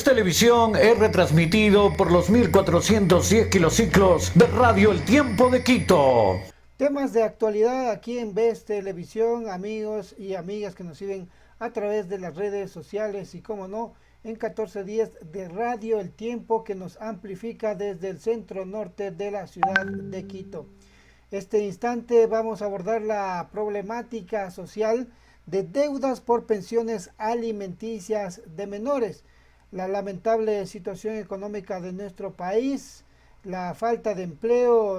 Televisión es retransmitido por los 1410 kilociclos de Radio El Tiempo de Quito. Temas de actualidad aquí en BES Televisión, amigos y amigas que nos siguen a través de las redes sociales y, como no, en 1410 de Radio El Tiempo, que nos amplifica desde el centro norte de la ciudad de Quito. Este instante vamos a abordar la problemática social de deudas por pensiones alimenticias de menores, la lamentable situación económica de nuestro país, la falta de empleo,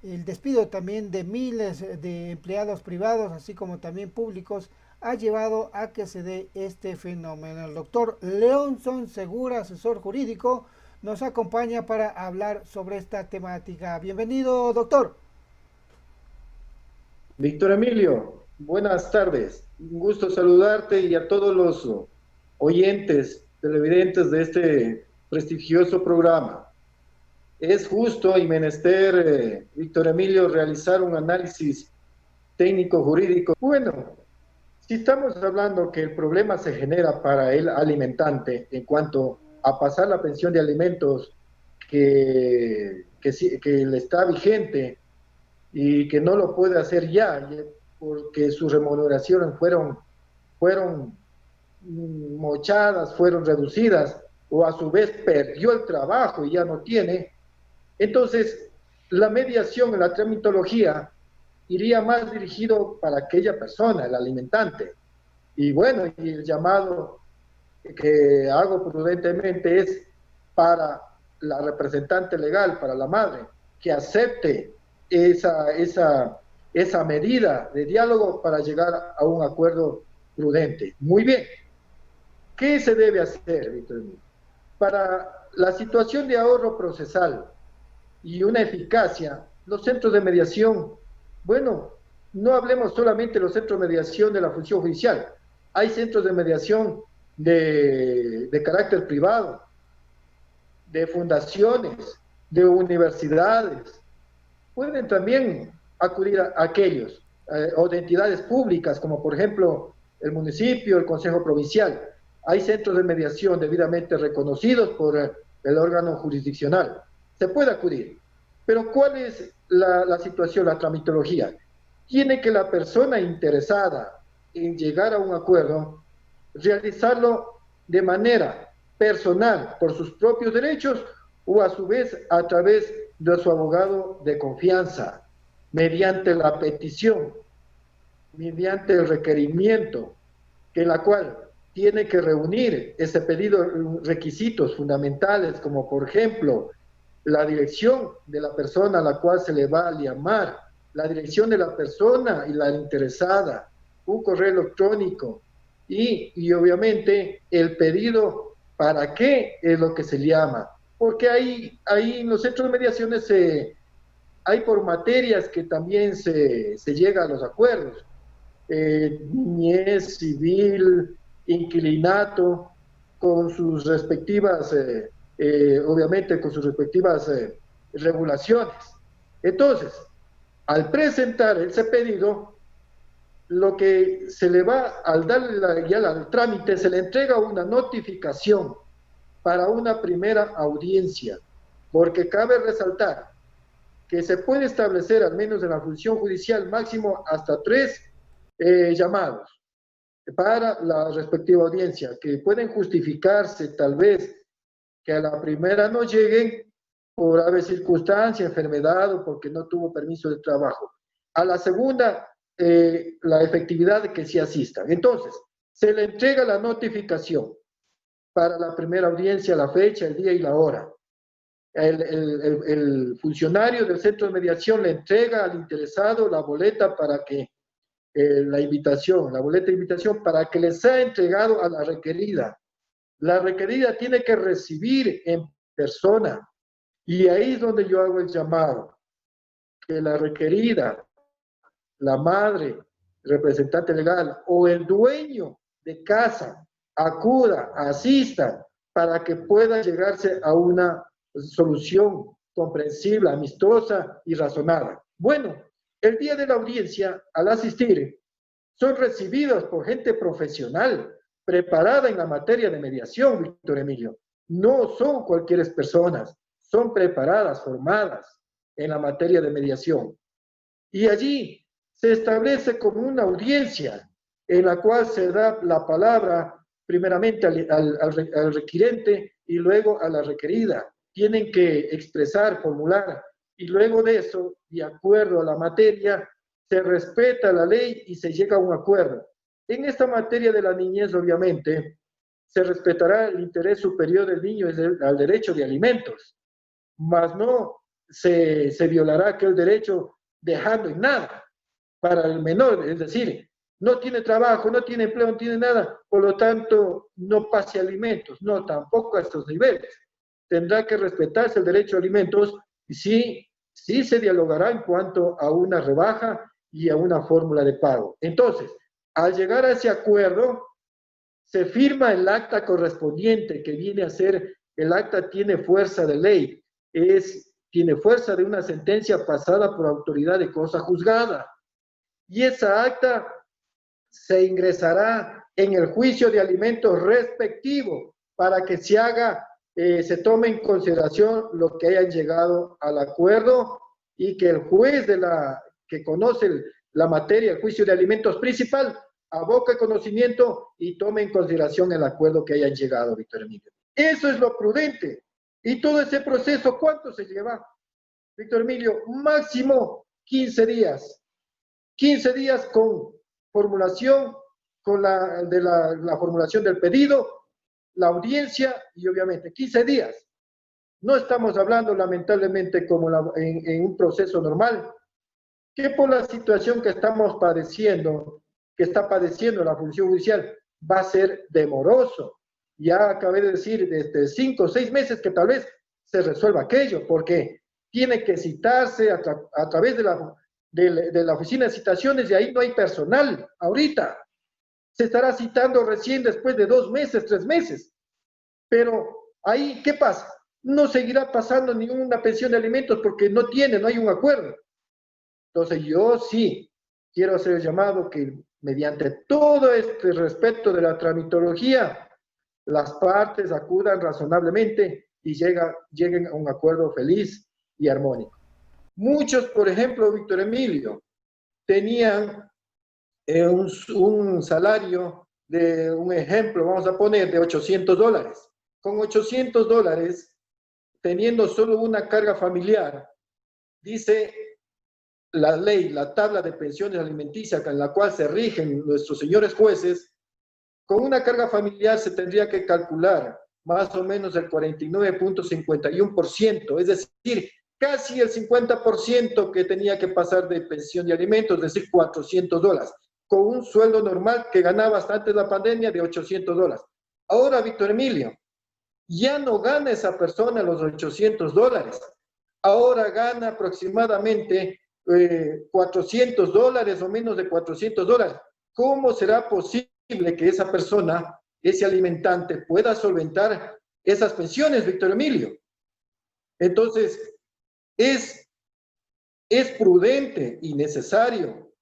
el despido también de miles de empleados privados, así como también públicos, ha llevado a que se dé este fenómeno. El doctor Leonson Segura, asesor jurídico, nos acompaña para hablar sobre esta temática. Bienvenido, doctor. Víctor Emilio, buenas tardes. Un gusto saludarte y a todos los oyentes, televidentes de este prestigioso programa. Es justo y menester, Víctor Emilio, realizar un análisis técnico-jurídico. Bueno, si estamos hablando que el problema se genera para el alimentante en cuanto a pasar la pensión de alimentos que le está vigente y que no lo puede hacer ya porque sus remuneraciones fueron mochadas, fueron reducidas, o a su vez perdió el trabajo y ya no tiene. Entonces, la mediación, la tramitología, iría más dirigido para aquella persona, el alimentante. Y bueno, y el llamado que hago prudentemente es para la representante legal, para la madre, que acepte esa medida de diálogo para llegar a un acuerdo prudente. Muy bien. ¿Qué se debe hacer, Víctor? Para la situación de ahorro procesal y una eficacia, los centros de mediación, bueno, no hablemos solamente de los centros de mediación de la función judicial, hay centros de mediación de carácter privado, de fundaciones, de universidades, pueden también acudir a aquellos, o de entidades públicas, como por ejemplo el municipio, el consejo provincial. Hay centros de mediación debidamente reconocidos por el órgano jurisdiccional. Se puede acudir. Pero ¿cuál es la situación, la tramitología? Tiene que la persona interesada en llegar a un acuerdo realizarlo de manera personal, por sus propios derechos, o a su vez a través de su abogado de confianza, mediante la petición, mediante el requerimiento, en la cual tiene que reunir ese pedido requisitos fundamentales, como por ejemplo la dirección de la persona a la cual se le va a llamar, la dirección de la persona y la interesada, un correo electrónico y obviamente el pedido para qué es lo que se llama. Porque ahí en los centros de mediaciones hay por materias que también se llega a los acuerdos. Niñez, civil, inquilinato, con sus respectivas, obviamente con sus respectivas regulaciones. Entonces, al presentar ese pedido, lo que se le va, al darle ya al trámite, se le entrega una notificación para una primera audiencia, porque cabe resaltar que se puede establecer, al menos en la función judicial, máximo hasta 3 llamados para la respectiva audiencia, que pueden justificarse tal vez que a la primera no lleguen por haber circunstancia, enfermedad o porque no tuvo permiso de trabajo. A la segunda, la efectividad de que sí asistan. Entonces, se le entrega la notificación para la primera audiencia, la fecha, el día y la hora. El funcionario del centro de mediación le entrega al interesado la boleta para que la boleta de invitación para que les sea entregado a la requerida. La requerida tiene que recibir en persona y ahí es donde yo hago el llamado, que la requerida, la madre, representante legal o el dueño de casa acuda, asista para que pueda llegarse a una solución comprensible, amistosa y razonada. Bueno, el día de la audiencia, al asistir, son recibidos por gente profesional, preparada en la materia de mediación, Víctor Emilio. no son cualquier personas, son preparadas, formadas en la materia de mediación. Y allí se establece como una audiencia en la cual se da la palabra primeramente al requirente y luego a la requerida. Tienen que expresar, formular, y luego de eso, de acuerdo a la materia, se respeta la ley y se llega a un acuerdo. En esta materia de la niñez, obviamente, se respetará el interés superior del niño al derecho de alimentos, mas no se violará aquel derecho dejando en nada para el menor, es decir, no tiene trabajo, no tiene empleo, no tiene nada, por lo tanto no pase alimentos, no, tampoco a estos niveles. Tendrá que respetarse el derecho a alimentos y sí se dialogará en cuanto a una rebaja y a una fórmula de pago. Entonces, al llegar a ese acuerdo, se firma el acta correspondiente, que viene a ser, el acta tiene fuerza de ley, tiene fuerza de una sentencia pasada por autoridad de cosa juzgada. Y esa acta se ingresará en el juicio de alimentos respectivo para que se tome en consideración lo que hayan llegado al acuerdo y que el juez que conoce la materia, el juicio de alimentos principal, aboque conocimiento y tome en consideración el acuerdo que hayan llegado, Víctor Emilio. Eso es lo prudente. Y todo ese proceso, ¿cuánto se lleva, Víctor Emilio? Máximo 15 días. 15 días con formulación, con la formulación del pedido, la audiencia y obviamente 15 días. No estamos hablando lamentablemente como en un proceso normal, que por la situación que estamos padeciendo, que está padeciendo la función judicial, va a ser demoroso. Ya acabé de decir, desde 5 o 6 meses que tal vez se resuelva aquello, porque tiene que citarse a través de la oficina de citaciones y ahí no hay personal ahorita. Se estará citando recién después de 2 meses, 3 meses. Pero ahí, ¿qué pasa? No seguirá pasando ninguna pensión de alimentos porque no hay un acuerdo. Entonces yo sí quiero hacer el llamado que mediante todo este respeto de la tramitología, las partes acudan razonablemente y lleguen a un acuerdo feliz y armónico. Muchos, por ejemplo, Víctor Emilio, tenían un salario de, un ejemplo, vamos a poner, de $800. Con $800, teniendo solo una carga familiar, dice la ley, la tabla de pensiones alimenticias en la cual se rigen nuestros señores jueces, con una carga familiar se tendría que calcular más o menos el 49.51%, es decir, casi el 50% que tenía que pasar de pensión de alimentos, es decir, $400, con un sueldo normal que ganaba hasta antes de la pandemia de $800. Ahora, Víctor Emilio, ya no gana esa persona los $800, ahora gana aproximadamente $400 o menos de $400. ¿Cómo será posible que esa persona, ese alimentante, pueda solventar esas pensiones, Víctor Emilio? Entonces, es prudente y necesario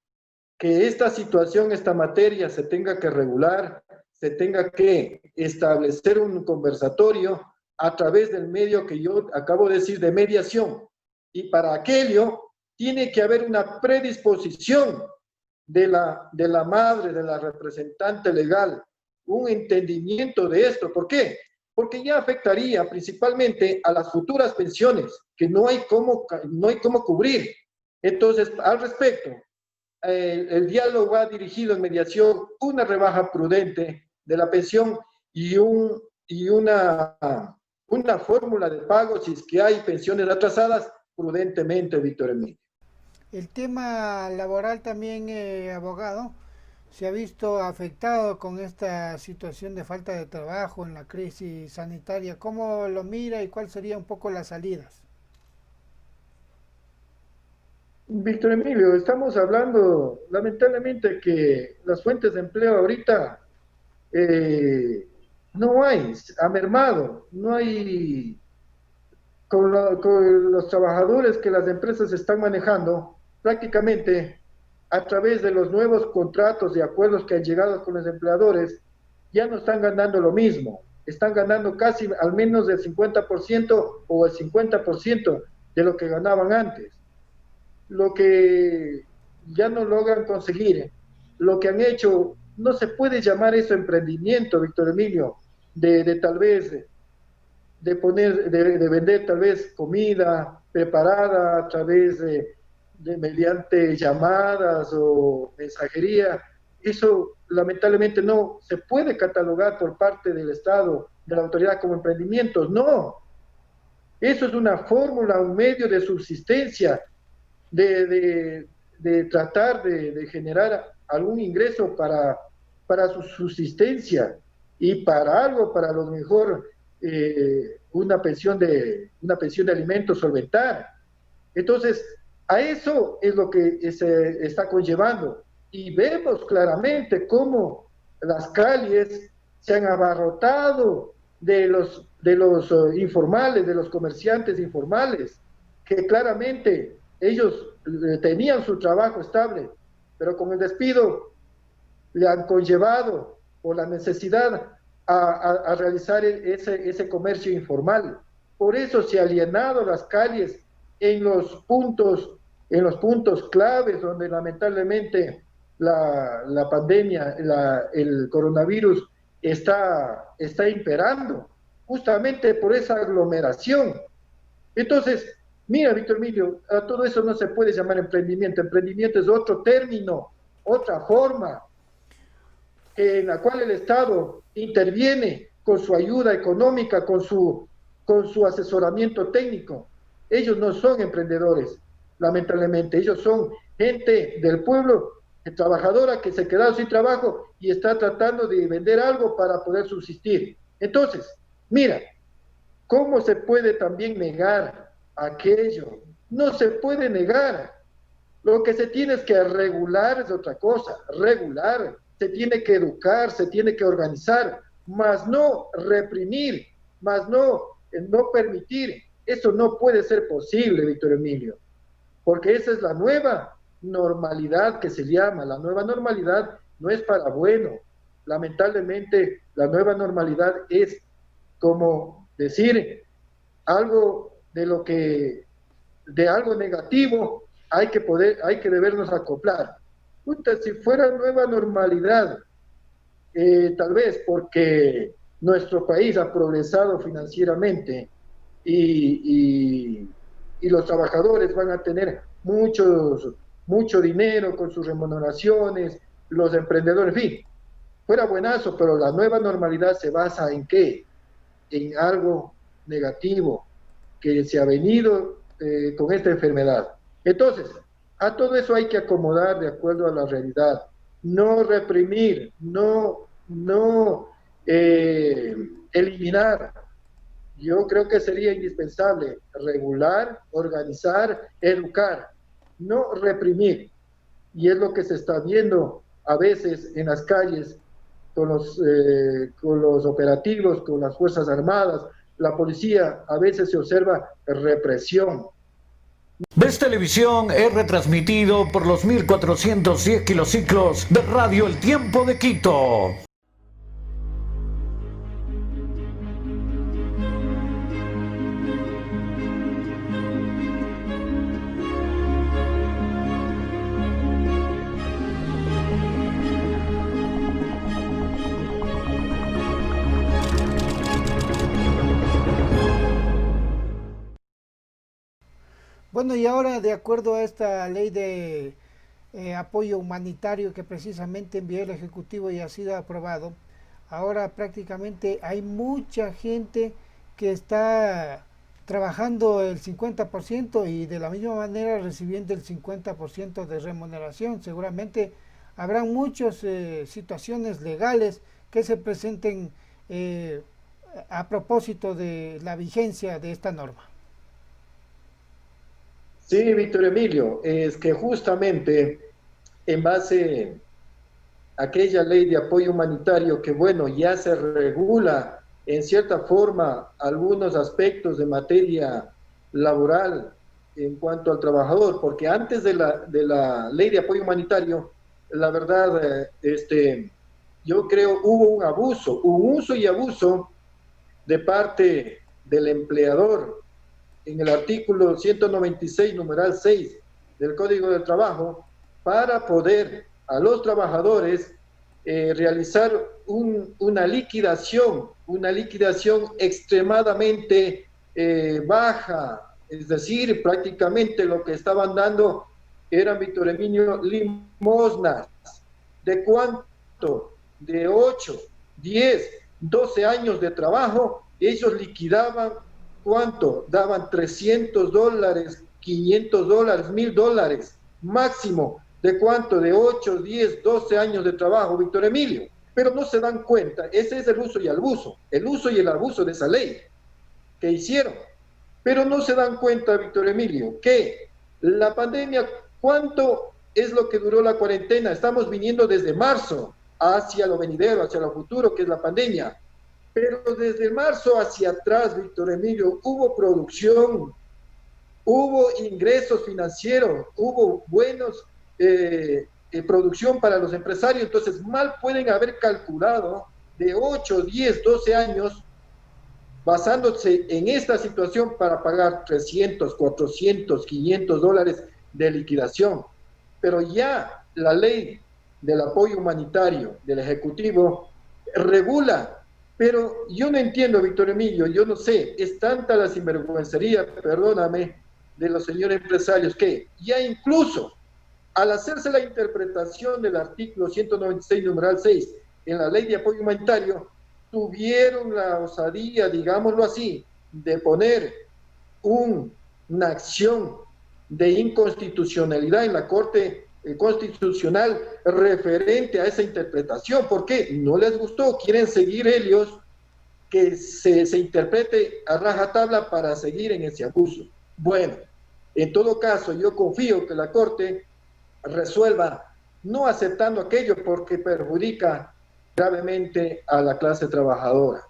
que esta situación, esta materia se tenga que regular, se tenga que establecer un conversatorio a través del medio que yo acabo de decir de mediación. Y para aquello tiene que haber una predisposición de la madre, de la representante legal, un entendimiento de esto. ¿Por qué? Porque ya afectaría principalmente a las futuras pensiones, que no hay cómo cubrir. Entonces, al respecto, el diálogo va dirigido en mediación, una rebaja prudente de la pensión y una fórmula de pago si es que hay pensiones atrasadas, prudentemente, Víctor Emilio. El tema laboral también, abogado, se ha visto afectado con esta situación de falta de trabajo en la crisis sanitaria. ¿Cómo lo mira y cuáles serían un poco las salidas? Víctor Emilio, estamos hablando lamentablemente que las fuentes de empleo ahorita no hay, ha mermado, no hay, con los trabajadores que las empresas están manejando, prácticamente a través de los nuevos contratos y acuerdos que han llegado con los empleadores, ya no están ganando lo mismo. están ganando casi al menos del 50% o el 50% de lo que ganaban antes. Lo que ya no logran conseguir, lo que han hecho, no se puede llamar eso emprendimiento, Víctor Emilio, de tal vez de vender tal vez comida preparada a través mediante llamadas o mensajería. Eso lamentablemente no se puede catalogar por parte del Estado, de la autoridad, como emprendimientos. No, eso es una fórmula, un medio de subsistencia, de tratar de generar algún ingreso para su subsistencia y para algo, para lo mejor una pensión de alimentos solventar. Entonces, a eso es lo que se está conllevando. Y vemos claramente cómo las calles se han abarrotado de los informales, de los comerciantes informales, que claramente ellos tenían su trabajo estable, pero con el despido le han conllevado por la necesidad a realizar ese comercio informal. Por eso se han alienado las calles en los puntos claves donde lamentablemente la pandemia, el coronavirus está imperando, justamente por esa aglomeración. Entonces, mira, Víctor Emilio, a todo eso no se puede llamar emprendimiento. Emprendimiento es otro término, otra forma en la cual el Estado interviene con su ayuda económica, con su asesoramiento técnico. Ellos no son emprendedores, lamentablemente. Ellos son gente del pueblo, trabajadora, que se ha quedado sin trabajo y está tratando de vender algo para poder subsistir. Entonces, mira, ¿cómo se puede también negar aquello? No se puede negar. Lo que se tiene es que regular, es otra cosa, regular. Se tiene que educar, se tiene que organizar, más no reprimir, más no permitir. Eso no puede ser posible, Víctor Emilio, porque esa es la nueva normalidad que se llama. La nueva normalidad no es para bueno. Lamentablemente, la nueva normalidad es como decir algo de algo negativo, hay que debernos acoplar. Si fuera nueva normalidad, tal vez porque nuestro país ha progresado financieramente y los trabajadores van a tener mucho dinero con sus remuneraciones, los emprendedores, en fin, fuera buenazo, pero la nueva normalidad se basa ¿en qué? En algo negativo que se ha venido con esta enfermedad. Entonces, a todo eso hay que acomodar de acuerdo a la realidad, no reprimir, no eliminar. Yo creo que sería indispensable regular, organizar, educar, no reprimir. Y es lo que se está viendo a veces en las calles con los operativos, con las Fuerzas Armadas, la policía. A veces se observa represión. Ves Televisión es retransmitido por los 1410 kilociclos de Radio El Tiempo de Quito. Bueno, y ahora, de acuerdo a esta ley de apoyo humanitario que precisamente envió el Ejecutivo y ha sido aprobado, ahora prácticamente hay mucha gente que está trabajando el 50% y de la misma manera recibiendo el 50% de remuneración. Seguramente habrán muchas situaciones legales que se presenten a propósito de la vigencia de esta norma. Sí, Víctor Emilio, es que justamente en base a aquella ley de apoyo humanitario que, bueno, ya se regula en cierta forma algunos aspectos de materia laboral en cuanto al trabajador, porque antes de la ley de apoyo humanitario, la verdad, yo creo hubo un abuso, un uso y abuso de parte del empleador en el artículo 196, numeral 6 del Código del Trabajo, para poder a los trabajadores realizar una liquidación extremadamente baja, es decir, prácticamente lo que estaban dando eran, Víctor Emilio, limosnas. ¿De cuánto? De 8, 10, 12 años de trabajo, ellos liquidaban, ¿cuánto? Daban $300, $500, $1,000 máximo. ¿De cuánto? De 8, 10, 12 años de trabajo, Víctor Emilio. Pero no se dan cuenta, ese es el uso y el abuso de esa ley que hicieron. Pero no se dan cuenta, Víctor Emilio, que la pandemia, ¿cuánto es lo que duró la cuarentena? Estamos viniendo desde marzo hacia lo venidero, hacia lo futuro, que es la pandemia. Pero desde marzo hacia atrás, Víctor Emilio, hubo producción, hubo ingresos financieros, hubo buenos producción para los empresarios. Entonces mal pueden haber calculado de 8, 10, 12 años basándose en esta situación para pagar 300, 400, $500 de liquidación. Pero ya la ley del apoyo humanitario del Ejecutivo regula. Pero yo no entiendo, Víctor Emilio, yo no sé, es tanta la sinvergüencería, perdóname, de los señores empresarios, que ya incluso al hacerse la interpretación del artículo 196, numeral 6, en la ley de apoyo humanitario, tuvieron la osadía, digámoslo así, de poner una acción de inconstitucionalidad en la Corte Constitucional referente a esa interpretación. ¿Por qué? No les gustó, quieren seguir ellos que se interprete a rajatabla para seguir en ese abuso. Bueno, en todo caso, yo confío que la Corte resuelva no aceptando aquello porque perjudica gravemente a la clase trabajadora.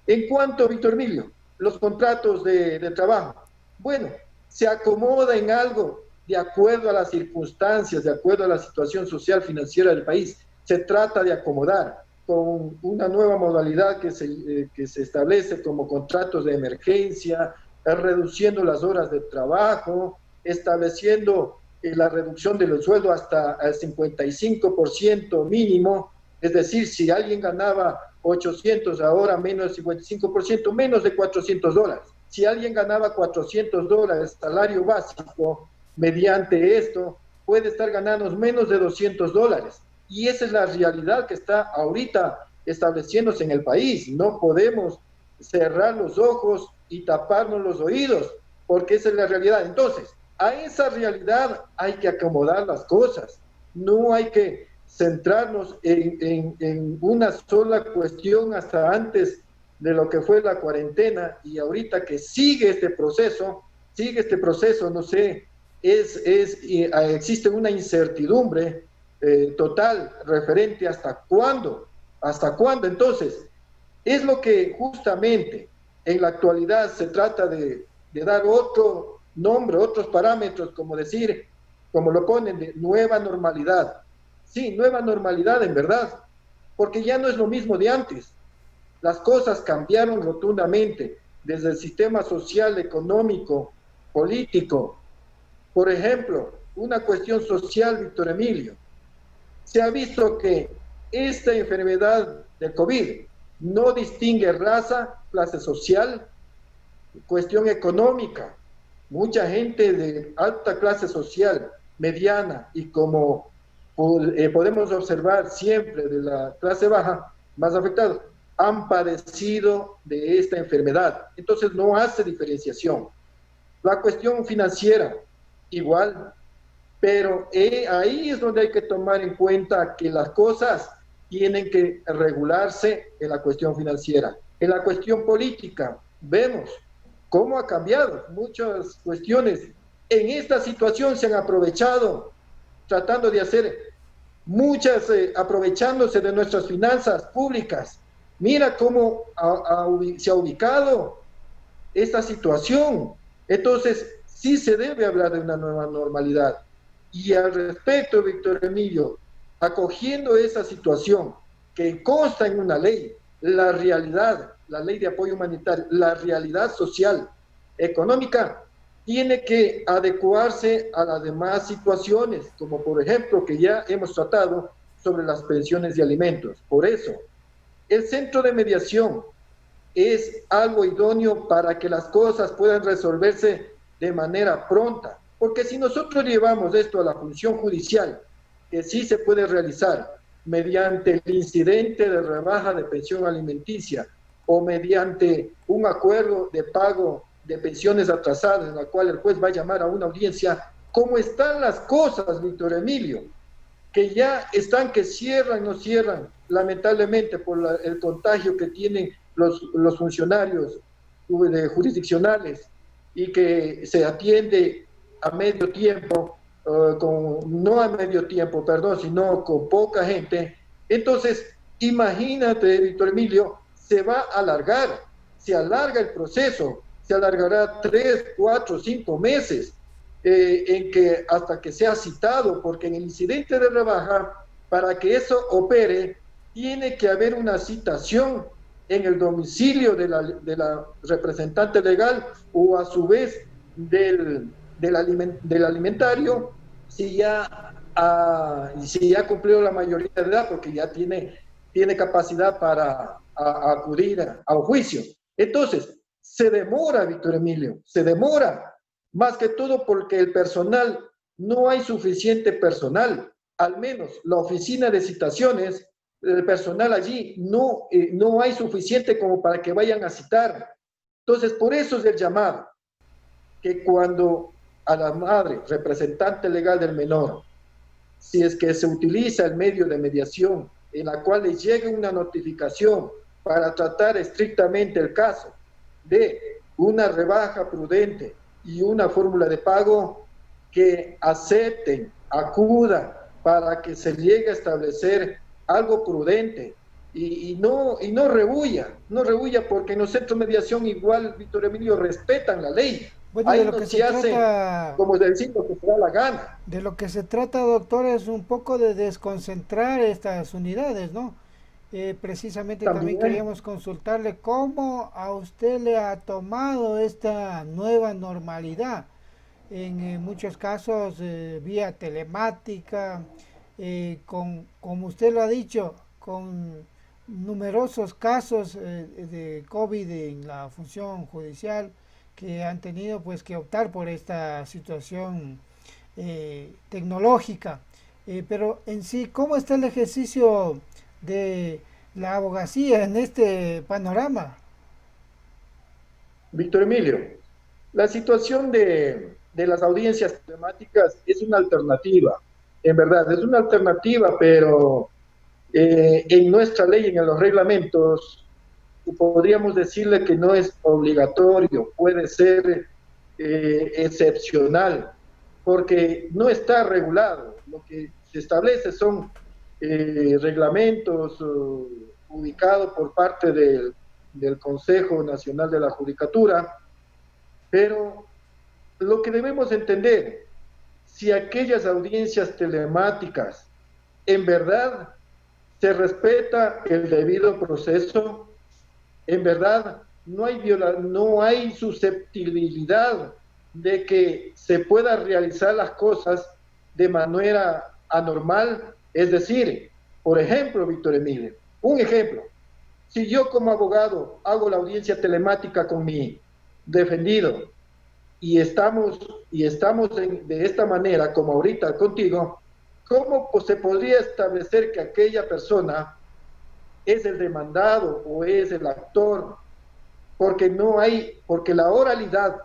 En cuanto, Víctor Emilio, los contratos de trabajo, bueno, se acomoda en algo de acuerdo a las circunstancias, de acuerdo a la situación social financiera del país. Se trata de acomodar con una nueva modalidad que se establece como contratos de emergencia, reduciendo las horas de trabajo, estableciendo la reducción de los sueldos hasta el 55% mínimo, es decir, si alguien ganaba 800, ahora menos del 55%, menos de $400. Si alguien ganaba $400 salario básico, mediante esto, puede estar ganando menos de $200. Y esa es la realidad que está ahorita estableciéndose en el país. No podemos cerrar los ojos y taparnos los oídos, porque esa es la realidad. Entonces, a esa realidad hay que acomodar las cosas. No hay que centrarnos en una sola cuestión hasta antes de lo que fue la cuarentena, y ahorita que sigue este proceso, no sé, existe una incertidumbre total referente hasta cuándo. Entonces, es lo que justamente en la actualidad se trata de dar otro nombre, otros parámetros, como decir, como lo ponen, de nueva normalidad. Sí, nueva normalidad en verdad, porque ya no es lo mismo de antes. Las cosas cambiaron rotundamente desde el sistema social, económico, político. Por ejemplo, una cuestión social, Víctor Emilio. Se ha visto que esta enfermedad del COVID no distingue raza, clase social, cuestión económica. Mucha gente de alta clase social, mediana, y como podemos observar siempre de la clase baja, más afectados, han padecido de esta enfermedad. Entonces no hace diferenciación. La cuestión financiera, igual, pero ahí es donde hay que tomar en cuenta que las cosas tienen que regularse en la cuestión financiera. En la cuestión política, vemos cómo ha cambiado muchas cuestiones. En esta situación se han aprovechado, tratando de hacer muchas, aprovechándose de nuestras finanzas públicas. Mira cómo se ha ubicado esta situación. Entonces, sí se debe hablar de una nueva normalidad. Y al respecto, Víctor Emilio, acogiendo esa situación que consta en una ley, la realidad la ley de apoyo humanitario, la realidad social, económica, tiene que adecuarse a las demás situaciones, como por ejemplo que ya hemos tratado sobre las pensiones de alimentos. Por eso, el centro de mediación es algo idóneo para que las cosas puedan resolverse de manera pronta, porque si nosotros llevamos esto a la función judicial, que sí se puede realizar mediante el incidente de rebaja de pensión alimenticia o mediante un acuerdo de pago de pensiones atrasadas en la cual el juez va a llamar a una audiencia, ¿cómo están las cosas, Víctor Emilio? Que ya están que cierran, no cierran, lamentablemente por el contagio que tienen los funcionarios jurisdiccionales y que se atiende a medio tiempo, no a medio tiempo, perdón, sino con poca gente. Entonces, imagínate, Víctor Emilio, se va a alargar, se alarga el proceso, se alargará 3, 4, 5 meses. En que hasta que sea citado, porque en el incidente de rebaja, para que eso opere, tiene que haber una citación en el domicilio de la representante legal o a su vez del alimentario, si ya cumplió la mayoría de edad, porque ya tiene capacidad para acudir a un juicio. Entonces, se demora, Víctor Emilio, se demora. Más que todo porque el personal, no hay suficiente personal, al menos la oficina de citaciones, el personal allí no hay suficiente como para que vayan a citar. Entonces, por eso es el llamado, que cuando a la madre, representante legal del menor, si es que se utiliza el medio de mediación en la cual le llegue una notificación para tratar estrictamente el caso de una rebaja prudente y una fórmula de pago, que acepten, acudan para que se llegue a establecer algo prudente y no rehuya, porque en los centros de mediación igual, Víctor Emilio, respetan la ley. Bueno, ahí de lo no que se se hace, trata, como decir, lo que se da la gana. de lo que se trata, doctor, es un poco de desconcentrar estas unidades, ¿no? Precisamente también queríamos consultarle cómo a usted le ha tomado esta nueva normalidad, en muchos casos vía telemática, como usted lo ha dicho, con numerosos casos de COVID en la función judicial, que han tenido pues que optar por esta situación tecnológica. Pero en sí, ¿cómo está el ejercicio de la abogacía en este panorama? Víctor Emilio, la situación de las audiencias temáticas es una alternativa, en verdad, es una alternativa, pero en nuestra ley, en los reglamentos, podríamos decirle que no es obligatorio, puede ser excepcional, porque no está regulado. Lo que se establece son reglamentos ubicados por parte del Consejo Nacional de la Judicatura, pero lo que debemos entender, si aquellas audiencias telemáticas en verdad se respeta el debido proceso, en verdad no hay susceptibilidad de que se pueda realizar las cosas de manera anormal. Es decir, por ejemplo, Víctor Emilio, un ejemplo, si yo como abogado hago la audiencia telemática con mi defendido y estamos de esta manera, como ahorita contigo, ¿cómo se podría establecer que aquella persona es el demandado o es el actor? Porque la oralidad,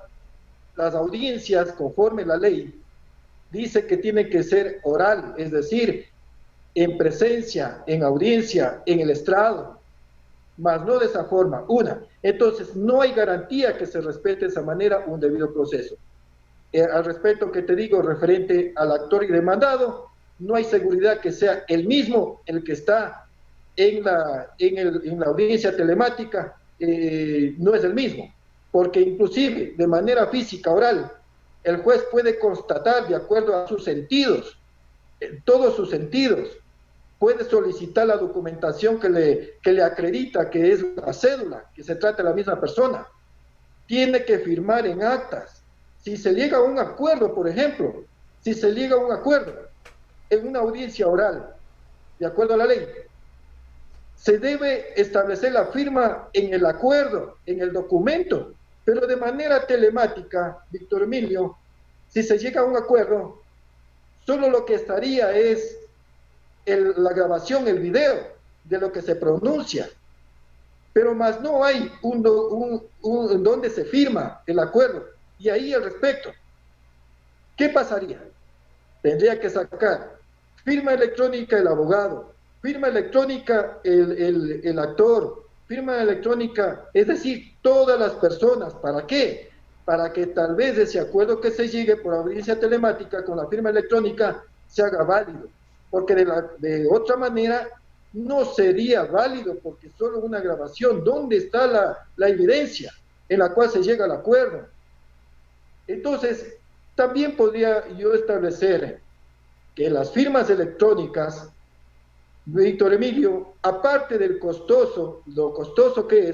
las audiencias, conforme la ley, dice que tiene que ser oral, es decir, en presencia, en audiencia, en el estrado, más no de esa forma, Entonces, no hay garantía que se respete de esa manera un debido proceso. Al respecto que te digo, referente al actor y demandado, no hay seguridad que sea el mismo el que está en la audiencia telemática, no es el mismo, porque inclusive de manera física, oral, el juez puede constatar de acuerdo a sus sentidos, todos sus sentidos, puede solicitar la documentación que le acredita que es la cédula, que se trata de la misma persona. Tiene que firmar en actas. Si se llega a un acuerdo, por ejemplo, si se llega a un acuerdo en una audiencia oral, de acuerdo a la ley, se debe establecer la firma en el acuerdo, en el documento, pero de manera telemática, Víctor Emilio, si se llega a un acuerdo, solo lo que estaría es la grabación, el video de lo que se pronuncia, pero más no hay donde se firma el acuerdo. Y ahí al respecto, ¿qué pasaría? Tendría que sacar firma electrónica el abogado, firma electrónica el actor, firma electrónica, es decir, todas las personas. ¿Para qué? Para que tal vez ese acuerdo que se llegue por audiencia telemática con la firma electrónica se haga válido, porque de otra manera no sería válido, porque solo una grabación. ¿Dónde está la evidencia en la cual se llega al acuerdo? Entonces, también podría yo establecer que las firmas electrónicas, Víctor Emilio, aparte del costoso, lo costoso que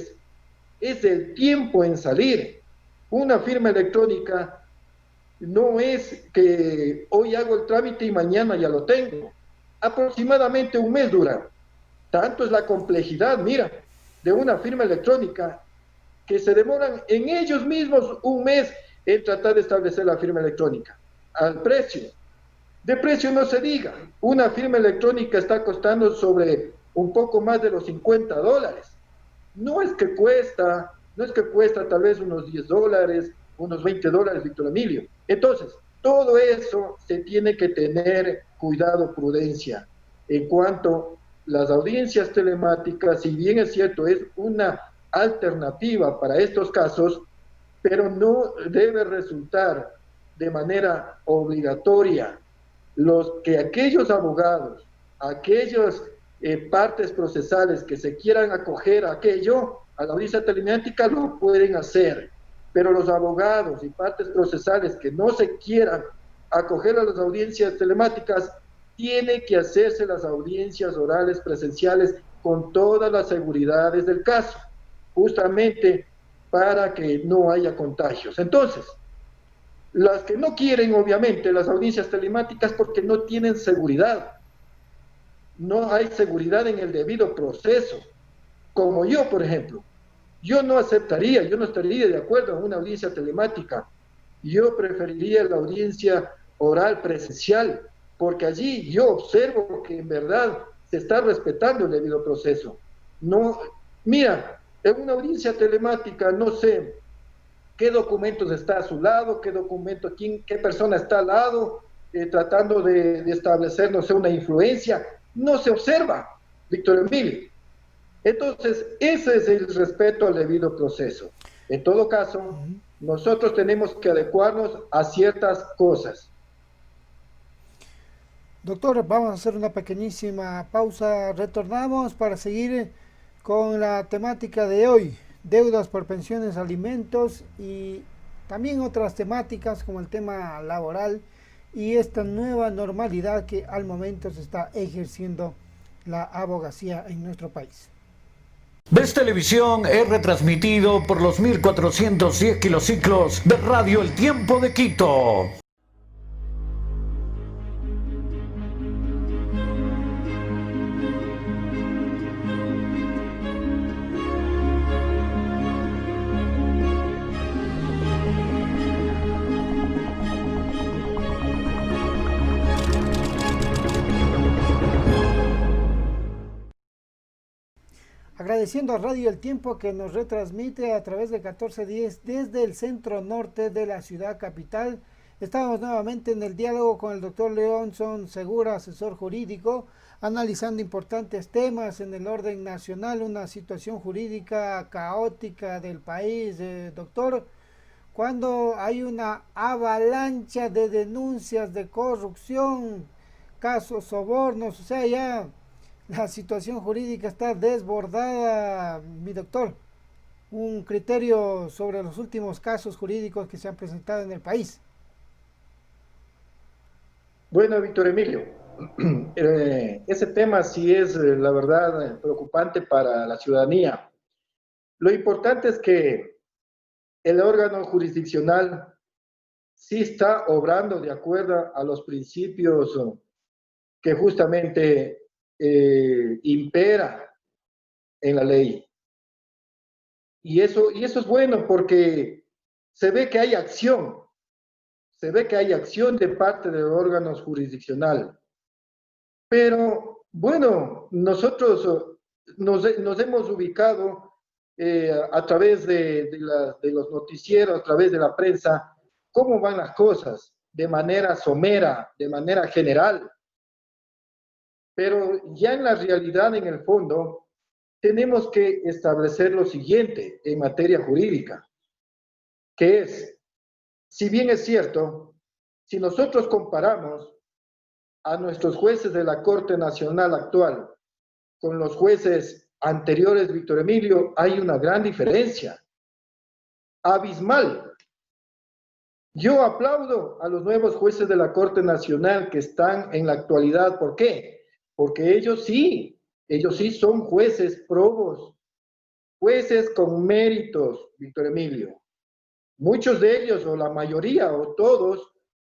es el tiempo en salir. Una firma electrónica no es que hoy hago el trámite y mañana ya lo tengo. Aproximadamente un mes dura. Tanto es la complejidad, mira, de una firma electrónica, que se demoran en ellos mismos un mes en tratar de establecer la firma electrónica. Al precio. De precio no se diga. Una firma electrónica está costando sobre un poco más de los $50. No es que cuesta tal vez unos $10, unos $20, Víctor Emilio. Entonces, todo eso se tiene que tener cuidado, prudencia. En cuanto a las audiencias telemáticas, si bien es cierto, es una alternativa para estos casos, pero no debe resultar de manera obligatoria. Aquellos abogados, aquellas partes procesales que se quieran acoger a aquello, a la audiencia telemática, lo pueden hacer, pero los abogados y partes procesales que no se quieran acoger a las audiencias telemáticas, tiene que hacerse las audiencias orales presenciales con todas las seguridades del caso, justamente para que no haya contagios. Entonces, las que no quieren, obviamente, las audiencias telemáticas, porque no tienen seguridad. No hay seguridad en el debido proceso. Como yo, por ejemplo, yo no estaría de acuerdo en una audiencia telemática. Yo preferiría la audiencia oral presencial, porque allí yo observo que en verdad se está respetando el debido proceso. No, mira, en una audiencia telemática no sé qué documentos está a su lado, qué persona está al lado, tratando de establecer, no sé, una influencia. No se observa, Víctor Emilio. Entonces, ese es el respeto al debido proceso. En todo caso, nosotros tenemos que adecuarnos a ciertas cosas. Doctor, vamos a hacer una pequeñísima pausa. Retornamos para seguir con la temática de hoy: deudas por pensiones, alimentos y también otras temáticas como el tema laboral y esta nueva normalidad que al momento se está ejerciendo la abogacía en nuestro país. Ves Televisión es retransmitido por los 1410 kilociclos de Radio El Tiempo de Quito. Agradeciendo a Radio El Tiempo que nos retransmite a través de 1410 desde el centro norte de la ciudad capital. Estamos nuevamente en el diálogo con el doctor Leonson Segura, asesor jurídico, analizando importantes temas en el orden nacional, una situación jurídica caótica del país. Doctor, cuando hay una avalancha de denuncias de corrupción, casos, sobornos, o sea, ya la situación jurídica está desbordada, mi doctor. Un criterio sobre los últimos casos jurídicos que se han presentado en el país. Bueno, Víctor Emilio, Ese tema sí es, la verdad, preocupante para la ciudadanía. Lo importante es que el órgano jurisdiccional sí está obrando de acuerdo a los principios que justamente impera en la ley. Y eso es bueno porque se ve que hay acción, se ve que hay acción de parte de órganos jurisdiccionales. Pero bueno, nosotros nos hemos ubicado a través de los noticieros, a través de la prensa, cómo van las cosas de manera somera, de manera general. Pero ya en la realidad, en el fondo, tenemos que establecer lo siguiente en materia jurídica, que es, si bien es cierto, si nosotros comparamos a nuestros jueces de la Corte Nacional actual con los jueces anteriores, Víctor Emilio, hay una gran diferencia, abismal. Yo aplaudo a los nuevos jueces de la Corte Nacional que están en la actualidad. ¿Por qué? Porque ellos sí son jueces probos, jueces con méritos, Víctor Emilio. Muchos de ellos, o la mayoría, o todos,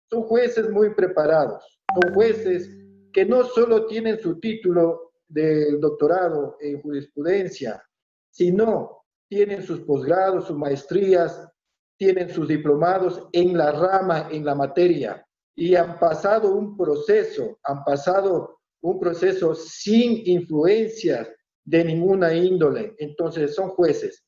son jueces muy preparados. Son jueces que no solo tienen su título del doctorado en jurisprudencia, sino tienen sus posgrados, sus maestrías, tienen sus diplomados en la rama, en la materia, y han pasado un proceso sin influencias de ninguna índole. Entonces son jueces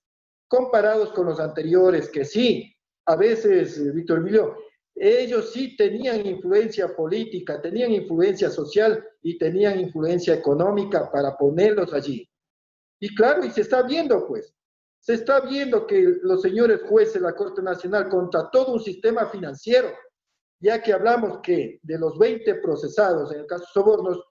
comparados con los anteriores, que sí, a veces, Víctor Emilio, ellos sí tenían influencia política, tenían influencia social y tenían influencia económica para ponerlos allí. Y claro, y se está viendo, pues, se está viendo que los señores jueces de la Corte Nacional, contra todo un sistema financiero, ya que hablamos que de los 20 procesados, en el caso de sobornos,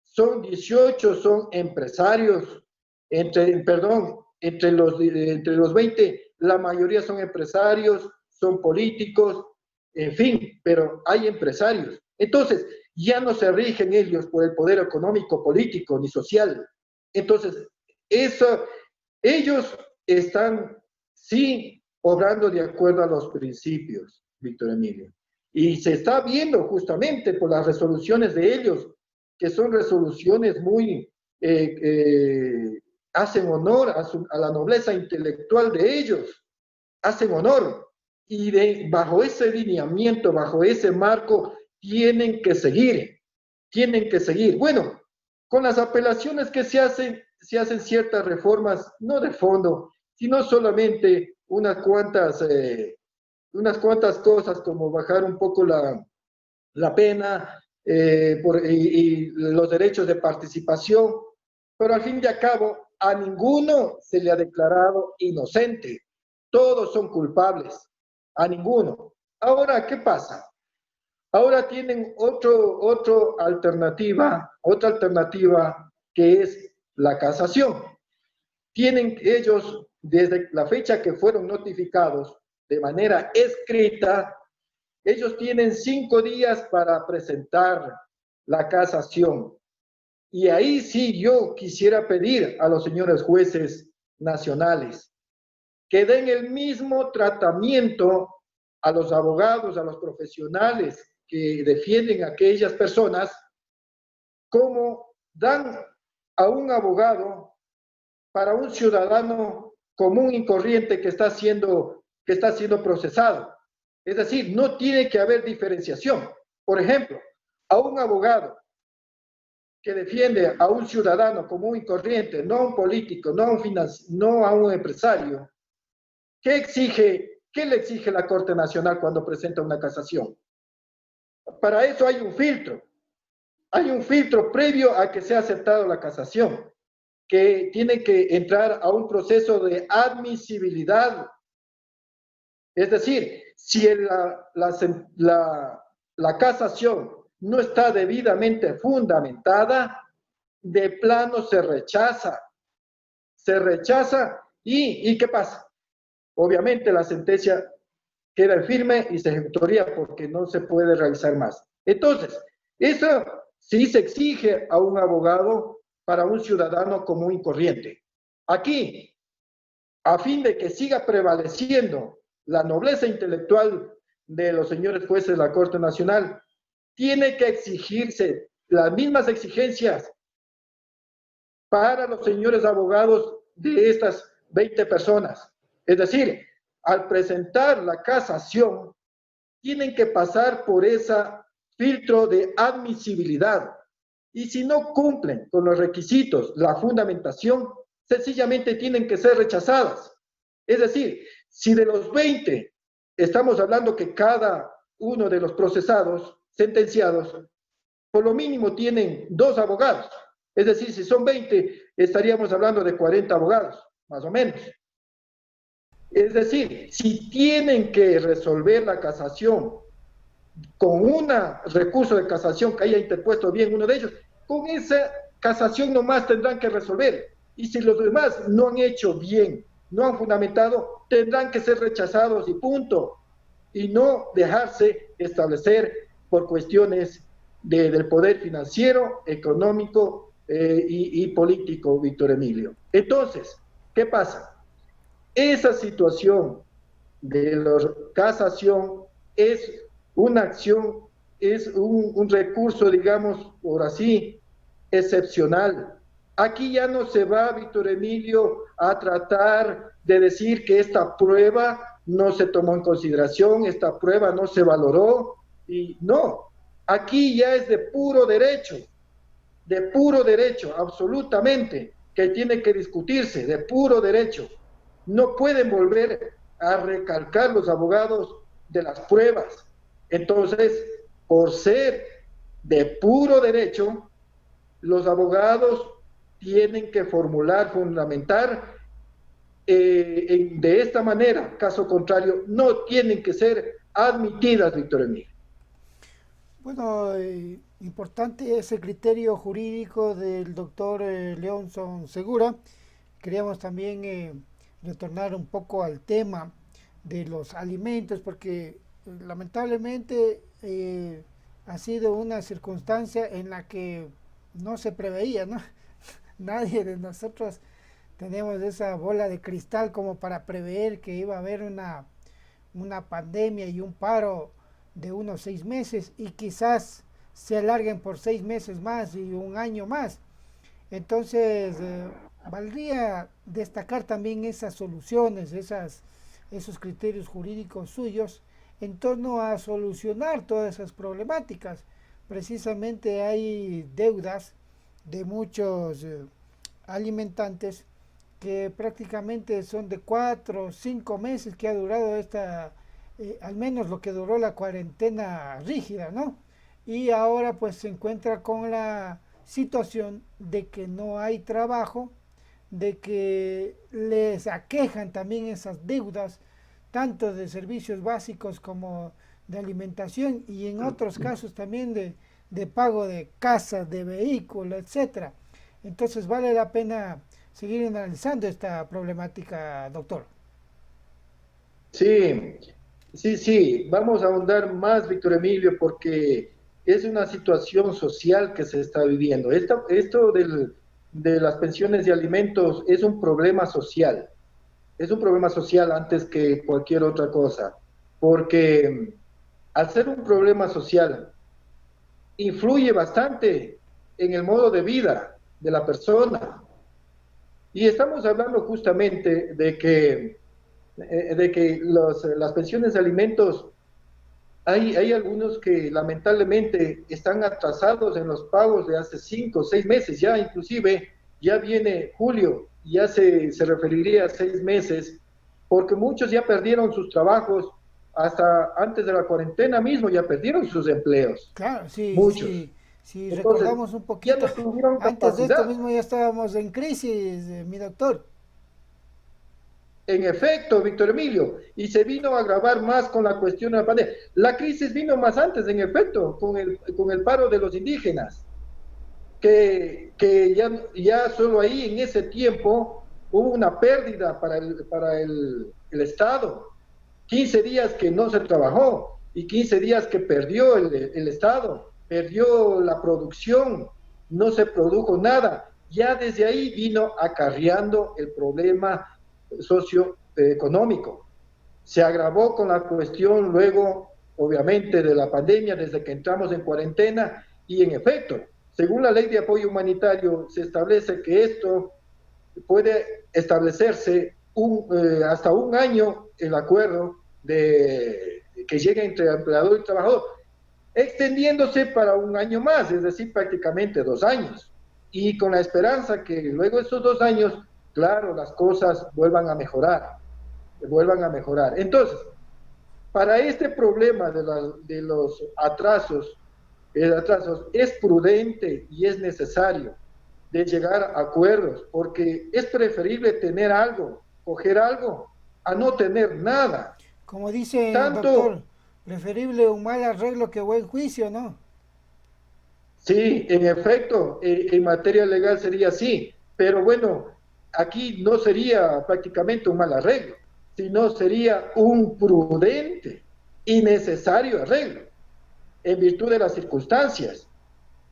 son 18, son empresarios, entre los 20, la mayoría son empresarios, son políticos, en fin, pero hay empresarios. Entonces, ya no se rigen ellos por el poder económico, político ni social. Entonces, ellos están, sí, obrando de acuerdo a los principios, Víctor Emilio. Y se está viendo justamente por las resoluciones de ellos, que son resoluciones muy, hacen honor a la nobleza intelectual de ellos, hacen honor. Y bajo ese lineamiento, bajo ese marco, tienen que seguir. Bueno, con las apelaciones que se hacen ciertas reformas, no de fondo, sino solamente unas cuantas cosas, como bajar un poco la pena y los derechos de participación, pero al fin y al cabo a ninguno se le ha declarado inocente, todos son culpables, a ninguno. Ahora, ¿qué pasa? Ahora tienen otra alternativa que es la casación. Tienen ellos, desde la fecha que fueron notificados de manera escrita, ellos tienen 5 días para presentar la casación. Y ahí sí yo quisiera pedir a los señores jueces nacionales que den el mismo tratamiento a los abogados, a los profesionales que defienden a aquellas personas, como dan a un abogado para un ciudadano común y corriente que está siendo procesado. Es decir, no tiene que haber diferenciación. Por ejemplo, a un abogado que defiende a un ciudadano común y corriente, no a un político, no a un empresario, ¿qué le exige la Corte Nacional cuando presenta una casación? Para eso hay un filtro. Hay un filtro previo a que sea aceptada la casación, que tiene que entrar a un proceso de admisibilidad. Es decir, si la casación no está debidamente fundamentada, de plano se rechaza. ¿Y qué pasa? Obviamente la sentencia queda firme y se ejecutoría porque no se puede realizar más. Entonces, eso sí se exige a un abogado para un ciudadano común y corriente. Aquí, a fin de que siga prevaleciendo la nobleza intelectual de los señores jueces de la Corte Nacional, tiene que exigirse las mismas exigencias para los señores abogados de estas 20 personas. Es decir, al presentar la casación, tienen que pasar por ese filtro de admisibilidad. Y si no cumplen con los requisitos, la fundamentación, sencillamente tienen que ser rechazadas. Es decir, si de los 20 estamos hablando que cada uno de los procesados, sentenciados, por lo mínimo tienen 2 abogados. Es decir, si son 20, estaríamos hablando de 40 abogados, más o menos. Es decir, si tienen que resolver la casación con un recurso de casación que haya interpuesto bien uno de ellos, con esa casación nomás tendrán que resolver. Y si los demás no han hecho bien, no han fundamentado, tendrán que ser rechazados y punto. Y no dejarse establecer por cuestiones del poder financiero, económico y político, Víctor Emilio. Entonces, ¿qué pasa? Esa situación de la casación es una acción, es un recurso, digamos, por así, excepcional. Aquí ya no se va, Víctor Emilio, a tratar de decir que esta prueba no se tomó en consideración, esta prueba no se valoró, y no, aquí ya es de puro derecho, absolutamente, que tiene que discutirse, de puro derecho. No pueden volver a recalcar los abogados de las pruebas. Entonces, por ser de puro derecho, los abogados tienen que formular, fundamentar de esta manera. Caso contrario, no tienen que ser admitidas, Víctor Emilio. Bueno, importante ese criterio jurídico del doctor Leonson Segura. Queríamos también retornar un poco al tema de los alimentos, porque lamentablemente ha sido una circunstancia en la que no se preveía, ¿no? Nadie de nosotros tenemos esa bola de cristal como para prever que iba a haber una pandemia y un paro de unos 6 meses y quizás se alarguen por 6 meses más y un año más. Entonces, valdría destacar también esas soluciones, esos criterios jurídicos suyos en torno a solucionar todas esas problemáticas. Precisamente hay deudas de muchos alimentantes que prácticamente son de 4 o 5 meses que ha durado al menos lo que duró la cuarentena rígida, ¿no? Y ahora pues se encuentra con la situación de que no hay trabajo, de que les aquejan también esas deudas, tanto de servicios básicos como de alimentación y en otros casos también de pago de casa, de vehículo, etcétera. Entonces vale la pena seguir analizando esta problemática, doctor. Sí, vamos a ahondar más, Víctor Emilio, porque es una situación social que se está viviendo. Esto de las pensiones de alimentos es un problema social antes que cualquier otra cosa, porque al ser un problema social, influye bastante en el modo de vida de la persona. Y estamos hablando justamente de que las pensiones de alimentos, hay algunos que lamentablemente están atrasados en los pagos de hace 5 o 6 meses, ya inclusive ya viene julio, ya se referiría a 6 meses, porque muchos ya perdieron sus trabajos, hasta antes de la cuarentena mismo ya perdieron sus empleos. Claro, sí, muchos. Si Entonces, recordamos un poquito, ya no tuvieron antes de esto capacidad. mismo ya estábamos en crisis, mi doctor. En efecto, Víctor Emilio, y se vino a agravar más con la cuestión de la pandemia. La crisis vino más antes, en efecto, con el paro de los indígenas, que ya solo ahí en ese tiempo hubo una pérdida para el Estado. 15 días que no se trabajó y 15 días que perdió el Estado. perdió la producción, no se produjo nada. Ya desde ahí vino acarreando el problema socioeconómico. Se agravó con la cuestión luego, obviamente, de la pandemia, desde que entramos en cuarentena, y en efecto, según la ley de apoyo humanitario, se establece que esto puede establecerse hasta un año el acuerdo que llegue entre empleador y trabajador, extendiéndose para un año más, es decir, prácticamente 2 años, y con la esperanza que luego de esos 2 años, claro, las cosas vuelvan a mejorar. Entonces, para este problema de los atrasos, es prudente y es necesario de llegar a acuerdos, porque es preferible tener algo, coger algo, a no tener nada. Como dice el Tanto, doctor, preferible un mal arreglo que buen juicio, ¿no? sí, en efecto, en materia legal sería así, pero bueno, aquí no sería prácticamente un mal arreglo, sino sería un prudente y necesario arreglo, en virtud de las circunstancias,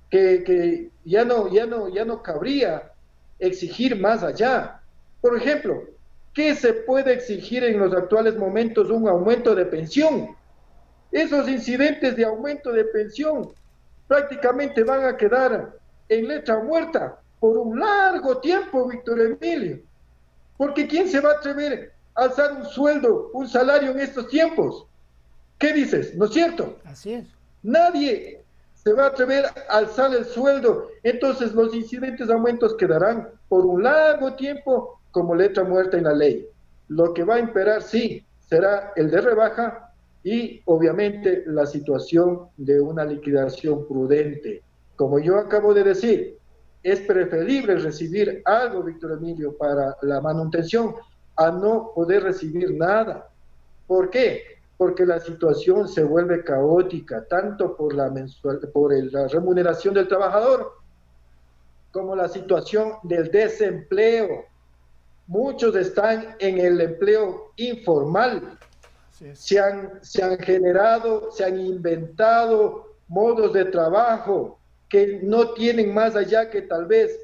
que ya no cabría exigir más allá. Por ejemplo, ¿qué se puede exigir en los actuales momentos? Un aumento de pensión. Esos incidentes de aumento de pensión prácticamente van a quedar en letra muerta por un largo tiempo, Víctor Emilio. Porque ¿quién se va a atrever a alzar un sueldo, un salario en estos tiempos? ¿Qué dices? ¿No es cierto? Así es. Nadie se va a atrever a alzar el sueldo. Entonces los incidentes de aumentos quedarán por un largo tiempo como letra muerta en la ley. Lo que va a imperar, sí, será el de rebaja y obviamente la situación de una liquidación prudente. Como yo acabo de decir, es preferible recibir algo, Víctor Emilio, para la manutención a no poder recibir nada. ¿Por qué? Porque la situación se vuelve caótica, tanto por la remuneración del trabajador, como la situación del desempleo. Muchos están en el empleo informal. Se han generado, se han inventado modos de trabajo que no tienen más allá que tal vez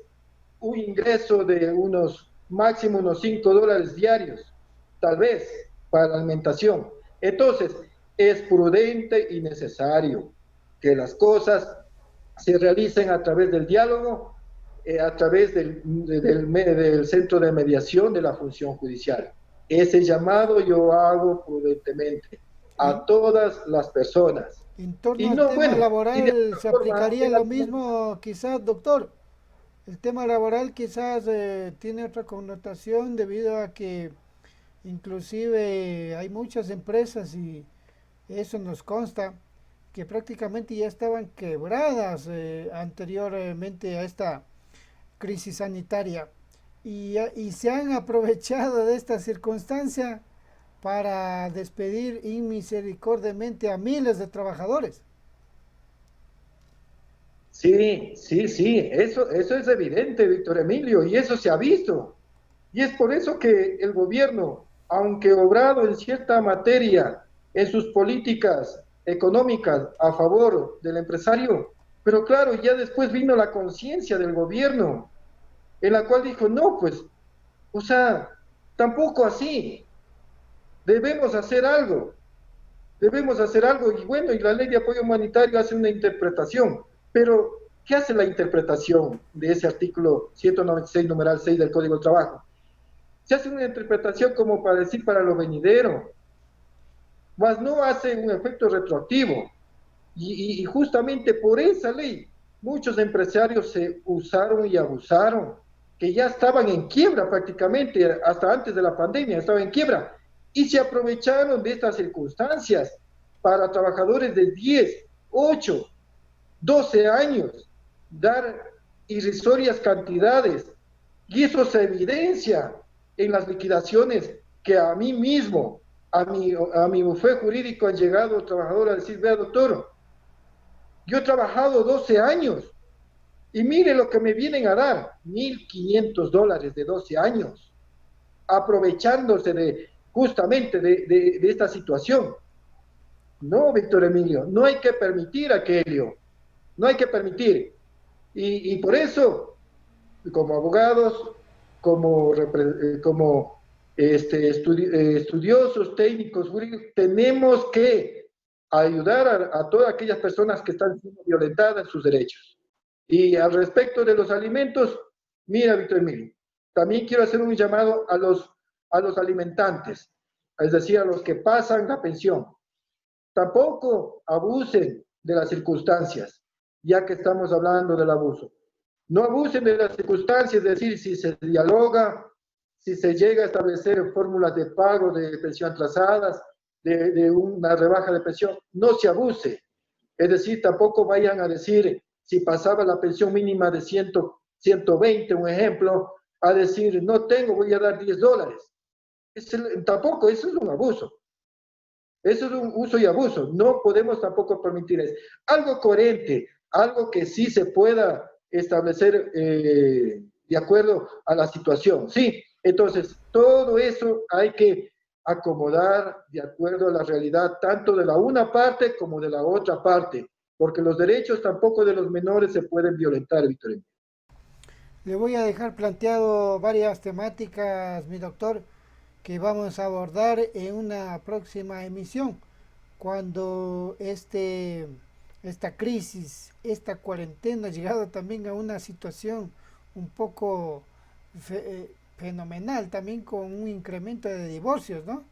un ingreso de máximo unos $5 diarios, tal vez, para la alimentación. Entonces, es prudente y necesario que las cosas se realicen a través del diálogo, a través del centro de mediación de la función judicial. Ese llamado yo hago prudentemente a todas las personas. En torno y al no, tema bueno, laboral, ¿se aplicaría lo forma, mismo quizás, doctor? El tema laboral quizás tiene otra connotación debido a que inclusive hay muchas empresas y eso nos consta que prácticamente ya estaban quebradas anteriormente a esta crisis sanitaria y se han aprovechado de esta circunstancia para despedir inmisericordiamente a miles de trabajadores. Sí, eso es evidente, Víctor Emilio, y eso se ha visto. Y es por eso que el gobierno, aunque obrado en cierta materia en sus políticas económicas a favor del empresario, pero claro, ya después vino la conciencia del gobierno, en la cual dijo, no, pues, o sea, tampoco así, debemos hacer algo, y bueno, y la ley de apoyo humanitario hace una interpretación, pero ¿qué hace la interpretación de ese artículo 196, numeral 6 del Código del Trabajo? Se hace una interpretación como para decir para lo venidero, mas no hace un efecto retroactivo, y justamente por esa ley, muchos empresarios se usaron y abusaron, que ya estaban en quiebra prácticamente, hasta antes de la pandemia estaban en quiebra, y se aprovecharon de estas circunstancias para trabajadores de 10, 8, 12 años, dar irrisorias cantidades, y eso se evidencia en las liquidaciones que a mí mismo, a mi bufete jurídico han llegado trabajadores a decir, vea doctor, yo he trabajado 12 años y mire lo que me vienen a dar, $1,500 de 12 años, aprovechándose justamente de esta situación. No, Víctor Emilio, no hay que permitir aquello. no hay que permitir. Y por eso, como abogados, como estudiosos, técnicos jurídicos, tenemos que ayudar a todas aquellas personas que están siendo violentadas en sus derechos. Y al respecto de los alimentos, mira, Víctor Emilio, también quiero hacer un llamado a los alimentantes, es decir, a los que pasan la pensión. Tampoco abusen de las circunstancias, ya que estamos hablando del abuso. No abusen de las circunstancias, es decir, si se dialoga, si se llega a establecer fórmulas de pago de pensión atrasadas, de una rebaja de pensión, no se abuse. Es decir, tampoco vayan a decir, si pasaba la pensión mínima de 120, un ejemplo, a decir, no tengo, voy a dar $10. Tampoco, eso es un abuso. Eso es un uso y abuso. No podemos tampoco permitir eso. Algo coherente, algo que sí se pueda establecer de acuerdo a la situación. Sí, entonces todo eso hay que acomodar de acuerdo a la realidad, tanto de la una parte como de la otra parte, porque los derechos tampoco de los menores se pueden violentar, Víctor. Le voy a dejar planteado varias temáticas, mi doctor, que vamos a abordar en una próxima emisión, cuando esta crisis, esta cuarentena ha llegado también a una situación un poco fenomenal, también con un incremento de divorcios, ¿no?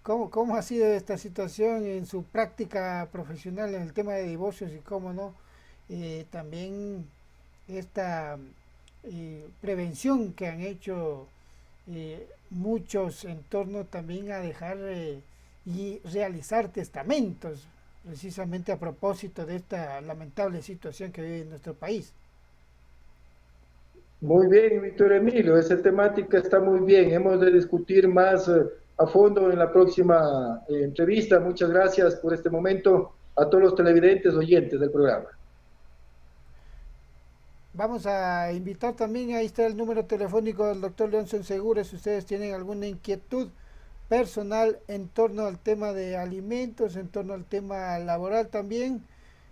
¿Cómo ha sido esta situación en su práctica profesional en el tema de divorcios y cómo no? También esta prevención que han hecho muchos en torno también a dejar y realizar testamentos, precisamente a propósito de esta lamentable situación que vive en nuestro país. Muy bien, Víctor Emilio, esa temática está muy bien. Hemos de discutir más a fondo en la próxima entrevista. Muchas gracias por este momento a todos los televidentes oyentes del programa. Vamos a invitar también, ahí está el número telefónico del doctor Leonson Segura, si ustedes tienen alguna inquietud personal en torno al tema de alimentos, en torno al tema laboral también,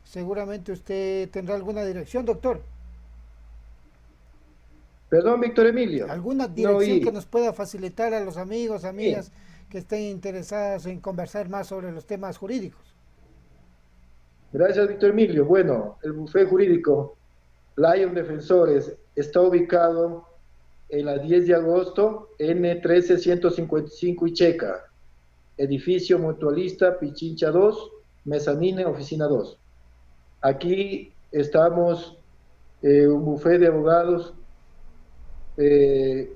seguramente usted tendrá alguna dirección, doctor. Perdón, Víctor Emilio. ¿Alguna dirección que nos pueda facilitar a los amigos, amigas sí, que estén interesadas en conversar más sobre los temas jurídicos? Gracias, Víctor Emilio. Bueno, el bufete jurídico Lion Defensores está ubicado en la 10 de agosto, N13155 Icheca, edificio mutualista Pichincha 2, mezanine, oficina 2. Aquí estamos, un bufete de abogados que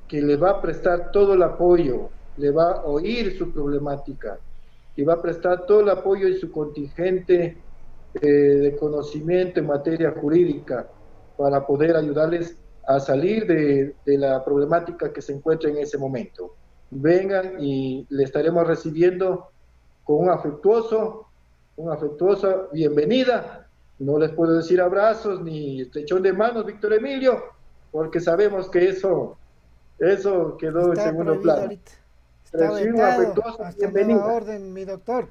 le va a prestar todo el apoyo, le va a oír su problemática y va a prestar todo el apoyo y su contingente de conocimiento en materia jurídica para poder ayudarles a salir de la problemática que se encuentra en ese momento. Vengan y le estaremos recibiendo con una afectuosa bienvenida. No les puedo decir abrazos ni estrechón de manos, Víctor Emilio, porque sabemos que eso quedó en segundo plano. Está vetado, hasta nueva orden, mi doctor.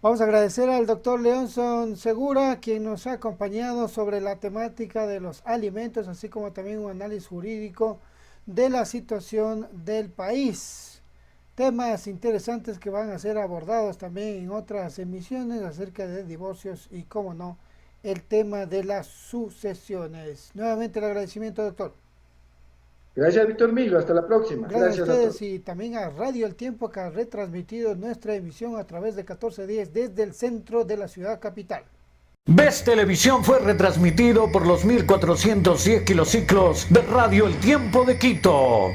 Vamos a agradecer al doctor Leonson Segura, quien nos ha acompañado sobre la temática de los alimentos, así como también un análisis jurídico de la situación del país. Temas interesantes que van a ser abordados también en otras emisiones acerca de divorcios y, cómo no, el tema de las sucesiones. Nuevamente el agradecimiento, doctor. Gracias, Víctor Emilio. Hasta la próxima. Gracias a ustedes y también a Radio El Tiempo, que ha retransmitido nuestra emisión a través de 1410 desde el centro de la ciudad capital. Best Televisión fue retransmitido por los 1410 kilociclos de Radio El Tiempo de Quito.